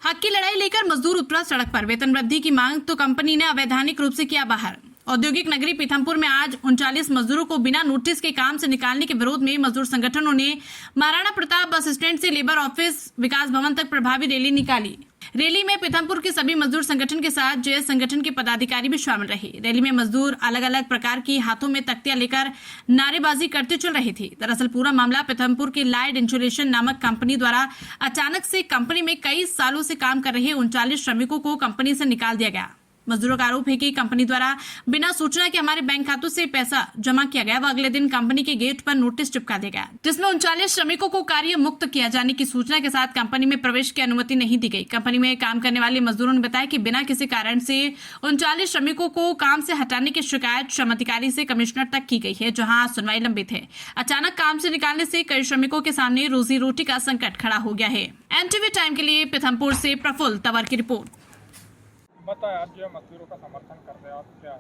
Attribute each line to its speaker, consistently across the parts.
Speaker 1: हक की लड़ाई लेकर मजदूर उतरा सड़क पर। वेतन वृद्धि की मांग तो कंपनी ने अवैधानिक रूप से किया बाहर। औद्योगिक नगरी पीथमपुर में आज 39 मजदूरों को बिना नोटिस के काम से निकालने के विरोध में मजदूर संगठनों ने महाराणा प्रताप बस स्टैंड से लेबर ऑफिस विकास भवन तक प्रभावी रैली निकाली। रैली में पीथमपुर के सभी मजदूर संगठन के साथ जेएस संगठन के पदाधिकारी भी शामिल रहे। रैली में मजदूर अलग अलग प्रकार की हाथों में तख्तियां लेकर नारेबाजी करते चल रहे थे। दरअसल पूरा मामला पीथमपुर के लाइट इंसुलेशन नामक कंपनी द्वारा अचानक से कंपनी में कई सालों से काम कर रहे 39 श्रमिकों को कंपनी से निकाल दिया गया। मजदूरों का आरोप है कि कंपनी द्वारा बिना सूचना के हमारे बैंक खातों से पैसा जमा किया गया व अगले दिन कंपनी के गेट पर नोटिस चिपका दिया गया, जिसमें 39 श्रमिकों को कार्य मुक्त किया जाने की सूचना के साथ कंपनी में प्रवेश की अनुमति नहीं दी गई। कंपनी में काम करने वाले मजदूरों ने बताया कि बिना किसी कारण से 39 श्रमिकों को काम से हटाने की शिकायत श्रम अधिकारी से कमिश्नर तक की गई है, जहाँ सुनवाई लंबित है। अचानक काम से निकालने से कई श्रमिकों के सामने रोजी रोटी का संकट खड़ा हो गया है। एनटीवी टाइम के लिए पीथमपुर से प्रफुल्ल तंवर की रिपोर्ट।
Speaker 2: बताएं, आप जो मजदूरों का समर्थन कर रहे हैं, आप क्या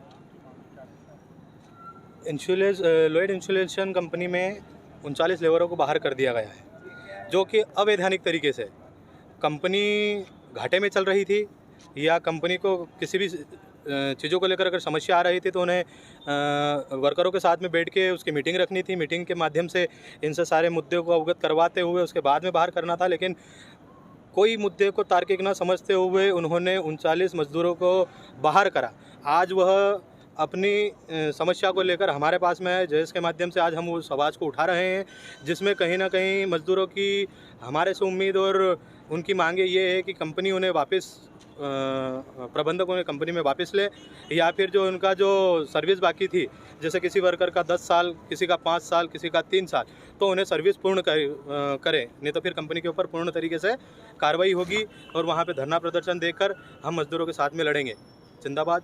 Speaker 2: है?
Speaker 3: लॉयड इंसुलेशन कंपनी में 39 लेबरों को बाहर कर दिया गया है, जो कि अवैधानिक तरीके से कंपनी घाटे में चल रही थी या कंपनी को किसी भी चीज़ों को लेकर अगर समस्या आ रही थी तो उन्हें वर्करों के साथ में बैठ के उसकी मीटिंग रखनी थी। मीटिंग के माध्यम से इनसे सारे मुद्दे को अवगत करवाते हुए उसके बाद में बाहर करना था, लेकिन कोई मुद्दे को तार्किक न समझते हुए उन्होंने 39 मजदूरों को बाहर करा। आज वह अपनी समस्या को लेकर हमारे पास में है। जेएस के माध्यम से आज हम उस आवाज़ को उठा रहे हैं, जिसमें कहीं ना कहीं मजदूरों की हमारे से उम्मीद और उनकी मांगे ये है कि कंपनी उन्हें वापस प्रबंधक उन्हें कंपनी में वापस ले, या फिर जो उनका जो सर्विस बाकी थी, जैसे किसी वर्कर का 10 साल, किसी का 5 साल, किसी का 3 साल, तो उन्हें सर्विस पूर्ण करें, नहीं तो फिर कंपनी के ऊपर पूर्ण तरीके से कार्रवाई होगी और वहाँ पे धरना प्रदर्शन देकर हम मजदूरों के साथ में लड़ेंगे। जिंदाबाद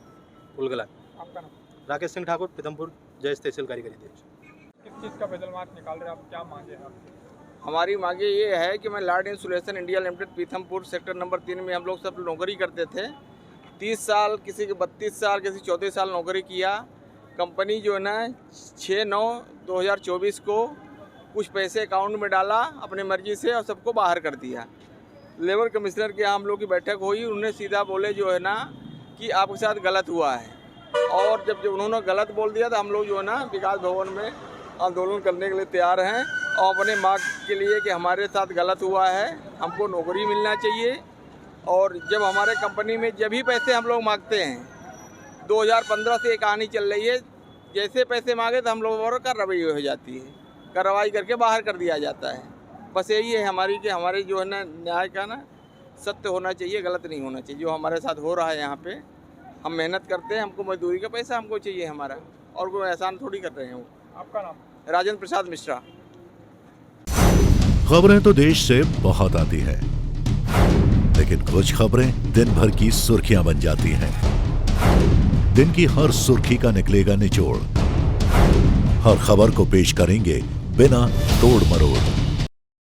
Speaker 3: उलगला।
Speaker 2: आपका नाम?
Speaker 3: राकेश सिंह ठाकुर, पीथमपुर जेएस तहसील कारीगरी अध्यक्ष।
Speaker 2: किस चीज़ का बेदल मार्च निकाल रहे हैं आप? क्या मांगे हैं आपकी?
Speaker 4: हमारी मांगे ये है कि मैं light insulation India limited Pithampur sector number 3 में हम लोग सब नौकरी करते थे। 30 साल, किसी के 32 साल, किसी 34 साल नौकरी किया। कंपनी जो है ना 6/9/2024 को कुछ पैसे अकाउंट में डाला अपनी मर्जी से और सबको बाहर कर दिया। लेबर कमिश्नर के यहाँ हम लोग की बैठक हुई, उन्होंने सीधा बोले जो है ना कि आपके साथ गलत हुआ है। और जब उन्होंने गलत बोल दिया तो हम लोग जो है ना विकास भवन में आंदोलन करने के लिए तैयार हैं और अपने मांग के लिए कि हमारे साथ गलत हुआ है, हमको नौकरी मिलना चाहिए। और जब हमारे कंपनी में जब भी पैसे हम लोग मांगते हैं, 2015 से ये कहानी चल रही है, जैसे पैसे मांगे तो हम लोगों पर कार्रवाई हो जाती है, कार्रवाई करके बाहर कर दिया जाता है। बस यही है हमारी कि हमारे जो है ना न्याय का ना सत्य होना चाहिए, गलत नहीं होना चाहिए। जो हमारे साथ हो रहा है यहाँ पे, हम मेहनत करते हैं, हमको मजदूरी का पैसा हमको चाहिए हमारा, और कोई एहसान थोड़ी कर रहे हैं वो।
Speaker 2: आपका नाम?
Speaker 4: राजेंद्र प्रसाद मिश्रा।
Speaker 5: खबरें तो देश से बहुत आती है, लेकिन कुछ खबरें दिन भर की सुर्खियां बन जाती हैं। दिन की हर सुर्खी का निकलेगा निचोड़। हर खबर को पेश करेंगे बिना तोड़ मरोड़।